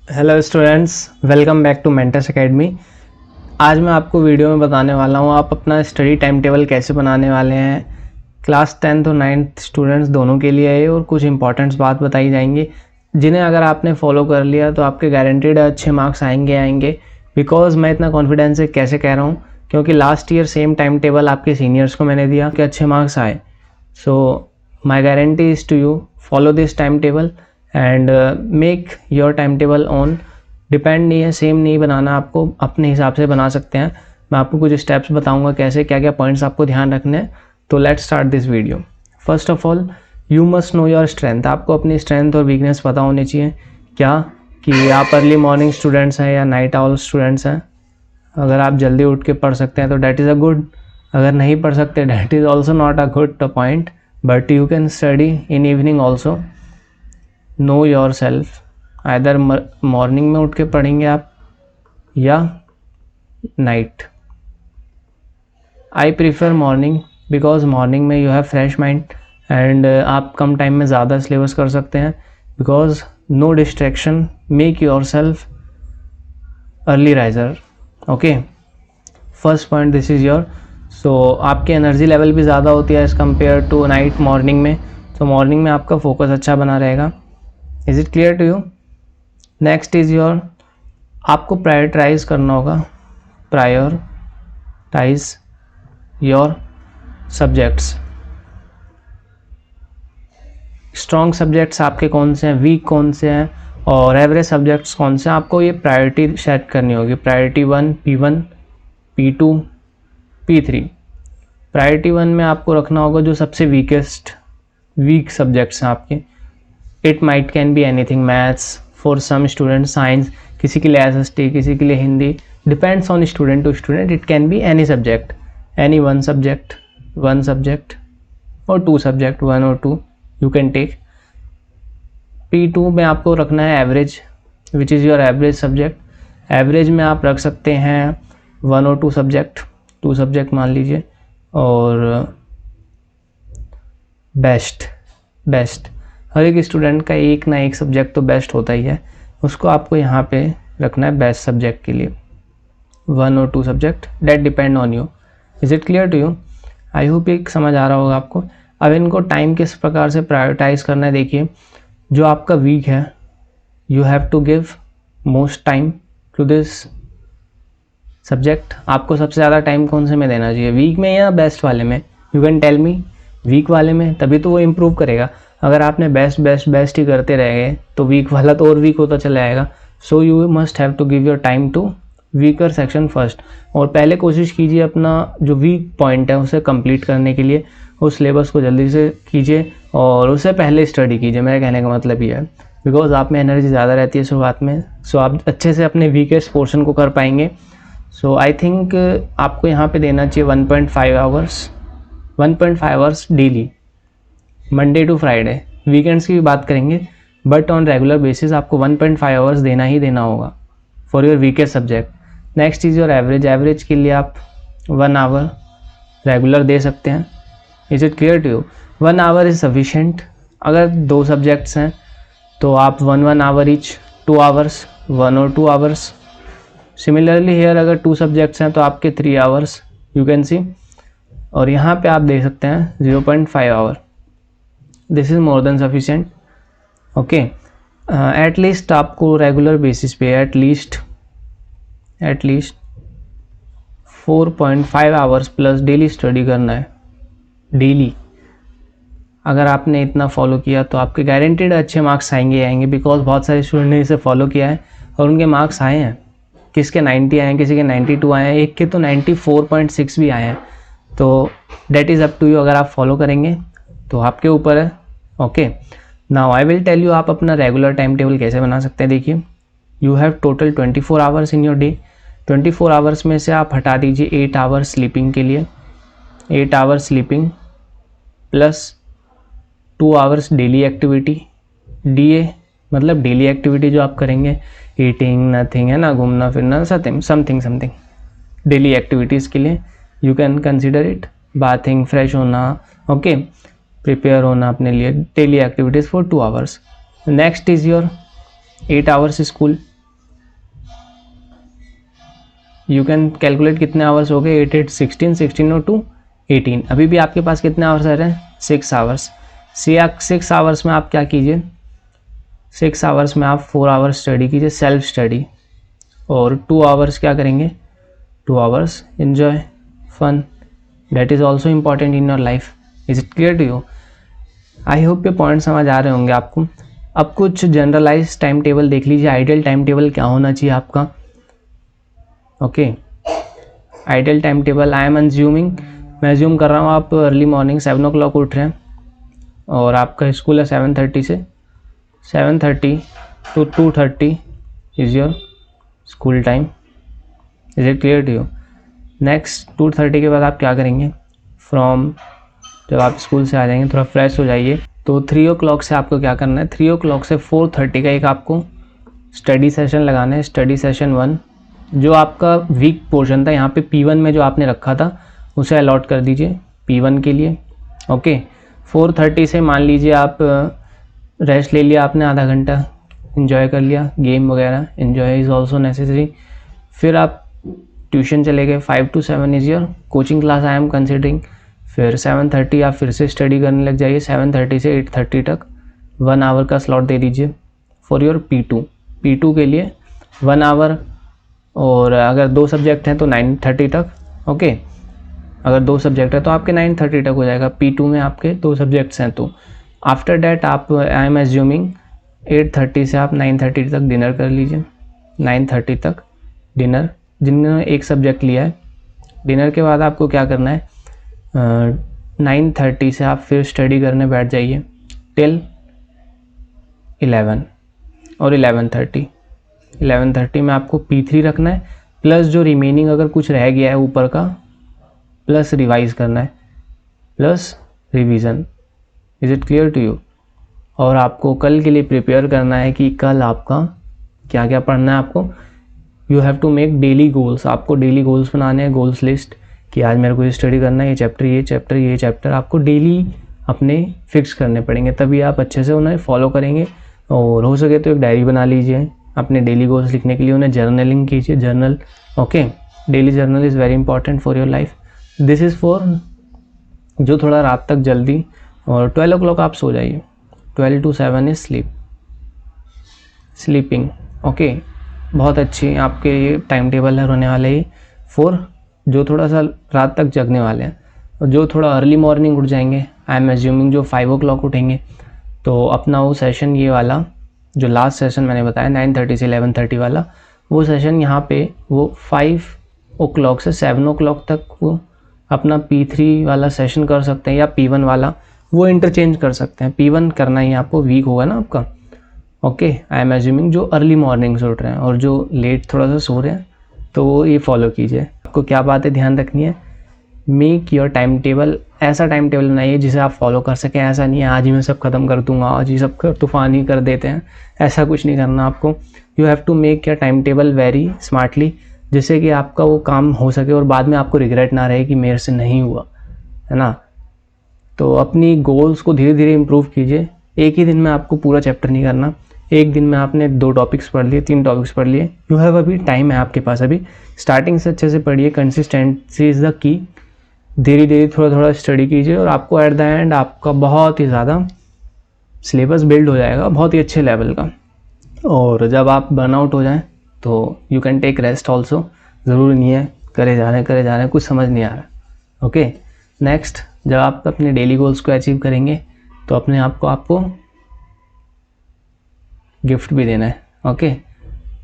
Hello students, welcome back to Mentors Academy. आज मैं आपको वीडियो में बताने वाला हूँ आप अपना स्टडी टाइम टेबल कैसे बनाने वाले हैं। क्लास 10th और 9th स्टूडेंट्स दोनों के लिए है और कुछ इंपॉर्टेंट्स बात बताई जाएंगी जिन्हें अगर आपने फॉलो कर लिया तो आपके गारंटीड अच्छे मार्क्स आएंगे। बिकॉज मैं इतना कॉन्फिडेंस से कैसे कह रहा हूँ, क्योंकि last year same time table आपके सीनियर्स को मैंने दिया कि अच्छे मार्क्स आए। So my guarantee is to you follow this time table and make your time table on. Depend नहीं है, सेम नहीं बनाना, आपको अपने हिसाब से बना सकते हैं। मैं आपको कुछ स्टेप्स बताऊंगा कैसे क्या क्या पॉइंट्स आपको ध्यान रखने हैं। तो let's start this video. First of all, you must know your strength. आपको अपनी स्ट्रेंथ और वीकनेस पता होनी चाहिए। क्या कि आप अर्ली मॉर्निंग स्टूडेंट्स हैं या नाइट आउल स्टूडेंट्स हैं। अगर आप जल्दी उठ के पढ़ सकते हैं तो डैट इज़ अ गुड। अगर नहीं पढ़ सकते that is also not a good point, but you can study in evening also. Know yourself. Either morning में उठ के पढ़ेंगे आप या night. I prefer morning because morning में you have fresh mind and आप कम टाइम में ज़्यादा सिलेबस कर सकते हैं। Because no distraction, make yourself early riser. Okay, first point this is your. So आपकी एनर्जी लेवल भी ज़्यादा होती है as compare to night morning में। तो मॉर्निंग में आपका फोकस अच्छा बना रहेगा। Is it clear to you? Next is your, आपको प्रायोरिटाइज करना होगा। Prioritize your subjects. Strong subjects आपके कौन से हैं, वीक कौन से हैं और एवरेज सब्जेक्ट्स कौन से हैं, आपको ये प्रायोरिटी सेट करनी होगी। Priority 1, P1, P2, P3। Priority 1 में आपको रखना होगा जो सबसे वीक सब्जेक्ट्स हैं आपके। It might can be anything, maths for some student, science, किसी के लिए SST, किसी के लिए Hindi, depends on student to student. It can be any subject, any one subject और 2 सब्जेक्ट, 1 और 2 यू कैन टेक। P2 में आपको रखना है average, which is your average subject. Average में आप रख सकते हैं 1 और 2 सब्जेक्ट, 2 सब्जेक्ट मान लीजिए। और बेस्ट हर एक स्टूडेंट का एक ना एक सब्जेक्ट तो बेस्ट होता ही है, उसको आपको यहाँ पे रखना है बेस्ट सब्जेक्ट के लिए। 1 और 2 subject, that depend on you. Is it clear to you? I hope ये समझ आ रहा होगा आपको। अब इनको टाइम किस प्रकार से प्रायोरिटाइज करना है, देखिए। जो आपका वीक है, you have to give most time to this subject. आपको सबसे ज़्यादा टाइम कौन से में देना चाहिए, वीक में या बेस्ट वाले में? You can tell me. Weak वाले में, तभी तो वो इम्प्रूव करेगा। अगर आपने बेस्ट ही करते रह गए तो वीक वाला तो और वीक होता चला जाएगा। So you must have to give your time to weaker section first. और पहले कोशिश कीजिए अपना जो वीक पॉइंट है उसे कंप्लीट करने के लिए। उस सिलेबस को जल्दी से कीजिए और उससे पहले स्टडी कीजिए। मेरे कहने का मतलब ये है, बिकॉज आप में एनर्जी ज़्यादा रहती है शुरुआत में, सो आप अच्छे से अपने वीकेस्ट पोर्शन को कर पाएंगे। सो आई थिंक आपको यहाँ पे देना चाहिए 1.5 hours daily, Monday to Friday. Weekends की भी बात करेंगे, बट ऑन रेगुलर बेसिस आपको 1.5 आवर्स देना ही देना होगा for your weakest subject. Next is your average. Average के लिए आप 1 आवर रेगुलर दे सकते हैं। Is it clear to you? 1 hour is sufficient. अगर 2 सब्जेक्ट्स हैं तो आप 1 आवर ईच, 2 आवर्स, 1 और 2 आवर्स। सिमिलरली हेयर अगर 2 सब्जेक्ट्स हैं तो आपके 3 आवर्स, यू कैन सी। और यहाँ पे आप दे सकते हैं 0.5 hour. This is more than sufficient. Okay, at least आपको रेगुलर बेसिस पे at least 4.5 hours plus daily study करना है, डेली। अगर आपने इतना फॉलो किया तो आपके गारंटीड अच्छे मार्क्स आएंगे, बिकॉज बहुत सारे स्टूडेंट ने इसे फॉलो किया है और उनके मार्क्स आए हैं। किसके 90 आए हैं, किसी के 92 आए हैं, एक के तो 94.6 भी आए हैं। तो that is up to you. अगर आप फॉलो करेंगे तो आपके ऊपर है। Okay, now I will tell you आप अपना रेगुलर टाइम टेबल कैसे बना सकते हैं। देखिए, you have total 24 hours in your day. 24 hours में से आप हटा दीजिए 8 आवर्स स्लीपिंग के लिए। 8 hours sleeping plus 2 hours daily activity. DA मतलब डेली एक्टिविटी जो आप करेंगे, ईटिंग, नथिंग, है ना, घूमना फिरना, समथिंग डेली एक्टिविटीज़ के लिए you can consider it. Bathing, fresh होना, ओके, प्रिपेयर होना अपने लिए, daily activities for 2 hours. Next is your 8 hours school. You can calculate कितने आवर्स हो गए, 8 8 16, 16 और 2 18। अभी भी आपके पास कितने आवर्स रह रहे हैं, 6 आवर्स। 6 आवर्स में आप क्या कीजिए, 6 आवर्स में आप 4 आवर्स स्टडी कीजिए, सेल्फ स्टडी, और 2 आवर्स क्या करेंगे, 2 hours enjoy fun, that is also important in your life. Is it clear to you? I hope ये पॉइंट समझ आ रहे होंगे आपको। अब कुछ जनरलाइज टाइम टेबल देख लीजिए, आइडियल टाइम टेबल क्या होना चाहिए आपका। Okay, ideal time table, I am assuming, मैं अज्यूम कर रहा हूँ आप अर्ली मॉर्निंग 7 o'clock उठ रहे हैं और आपका स्कूल है 7:30 से 7:30 to 2:30 is your school time. Is it clear to you? Next 2:30 के बाद आप क्या करेंगे, जब आप स्कूल से आ जाएंगे थोड़ा फ्रेश हो जाइए, तो 3 o'clock से आपको क्या करना है, 3 o'clock से 4:30 का एक आपको स्टडी सेशन लगाना है, स्टडी सेशन 1। जो आपका वीक पोर्शन था यहाँ पे P1 में जो आपने रखा था उसे अलॉट कर दीजिए P1 के लिए। ओके, 4:30 से मान लीजिए आप रेस्ट ले लिया आपने, आधा घंटा इन्जॉय कर लिया, गेम वगैरह, इन्जॉय इज़ ऑल्सो नेसेसरी। फिर आप ट्यूशन चले गए, 5 to 7 is your coaching class I am considering. फिर 7:30 आप फिर से स्टडी करने लग जाइए, 7:30 से 8:30 तक 1 आवर का स्लॉट दे दीजिए फॉर योर P2 के लिए 1 आवर। और अगर 2 सब्जेक्ट हैं तो 9:30 तक। ओके, अगर 2 सब्जेक्ट है तो आपके 9:30 तक हो जाएगा, P2 में आपके 2 सब्जेक्ट्स हैं तो। आफ्टर डैट आप, आई एम एज्यूमिंग 8:30 से आप 9:30 तक डिनर कर लीजिए, 9:30 तक डिनर, जिन्होंने एक सब्जेक्ट लिया है। डिनर के बाद आपको क्या करना है, 9:30 से आप फिर स्टडी करने बैठ जाइए टिल 11 और 11:30 में आपको P3 रखना है, प्लस जो रिमेनिंग अगर कुछ रह गया है ऊपर का, प्लस रिवाइज करना है, plus revision. Is it clear to you? और आपको कल के लिए प्रिपेयर करना है कि कल आपका क्या क्या पढ़ना है आपको। You have to make daily goals, आपको डेली गोल्स बनाने हैं, गोल्स लिस्ट, कि आज मेरे को ये स्टडी करना है, ये चैप्टर आपको डेली अपने फिक्स करने पड़ेंगे, तभी आप अच्छे से उन्हें फॉलो करेंगे। और हो सके तो एक डायरी बना लीजिए अपने डेली गोल्स लिखने के लिए, उन्हें जर्नलिंग कीजिए, journal. Okay, daily journal is very important for your life. This is for जो थोड़ा रात तक जल्दी, और 12 o'clock आप सो जाइए, 12 to 7 इज़ स्लीपिंग। ओके, बहुत अच्छी आपके ये टाइम टेबल है होने वाले ही फॉर जो थोड़ा सा रात तक जगने वाले हैं। और जो थोड़ा अर्ली मॉर्निंग उठ जाएंगे, आई एम एज्यूमिंग जो 5 o'clock उठेंगे, तो अपना वो सेशन, ये वाला जो लास्ट सेशन मैंने बताया 9:30 से 11:30 वाला, वो सेशन यहाँ पे वो 5 o'clock से 7 o'clock तक वो अपना P3 वाला सेशन कर सकते हैं, या P1 वाला, वो इंटरचेंज कर सकते हैं। P1 करना ही आपको वीक होगा ना आपका। ओके, आई एम एज्यूमिंग जो अर्ली मॉर्निंग से उठ रहे हैं और जो लेट थोड़ा सा सो रहे हैं, तो वो ये फॉलो कीजिए। आपको क्या बातें ध्यान रखनी है, मेक योर टाइम टेबल, ऐसा टाइम टेबल बनाइए जिसे आप फॉलो कर सकें। ऐसा नहीं है आज ही मैं सब ख़त्म कर दूंगा, आज ही सब तूफान ही कर देते हैं, ऐसा कुछ नहीं करना आपको। You have to make your time table very smartly, जिससे कि आपका वो काम हो सके और बाद में आपको रिग्रेट ना रहे कि मेरे से नहीं हुआ, है ना। तो अपनी गोल्स को धीरे धीरे इम्प्रूव कीजिए। एक ही दिन में आपको पूरा चैप्टर नहीं करना, एक दिन में आपने 2 टॉपिक्स पढ़ लिए, 3 टॉपिक्स पढ़ लिए, यू हैव, अभी टाइम है आपके पास, अभी स्टार्टिंग से अच्छे से पढ़िए, कंसिस्टेंसी इज़ द की। धीरे धीरे थोड़ा थोड़ा स्टडी कीजिए और आपको एट द एंड आपका बहुत ही ज़्यादा सिलेबस बिल्ड हो जाएगा, बहुत ही अच्छे लेवल का। और जब आप बर्नआउट हो जाएं तो you can take rest also, ज़रूरी नहीं है करे जा रहे हैं कुछ समझ नहीं आ रहा। ओके, नेक्स्ट, जब आप अपने डेली गोल्स को अचीव करेंगे तो अपने आप को आपको गिफ्ट भी देना है। Okay,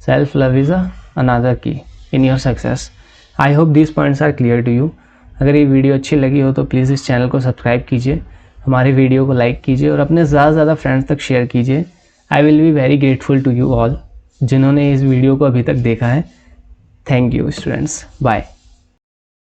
self love is another key in your success. I hope this points are clear to you. अगर ये वीडियो अच्छी लगी हो तो प्लीज़ इस चैनल को सब्सक्राइब कीजिए, हमारी वीडियो को लाइक कीजिए और अपने ज़्यादा से ज़्यादा फ्रेंड्स तक शेयर कीजिए। I will be very grateful to you all जिन्होंने इस वीडियो को अभी तक देखा है। Thank you students, bye.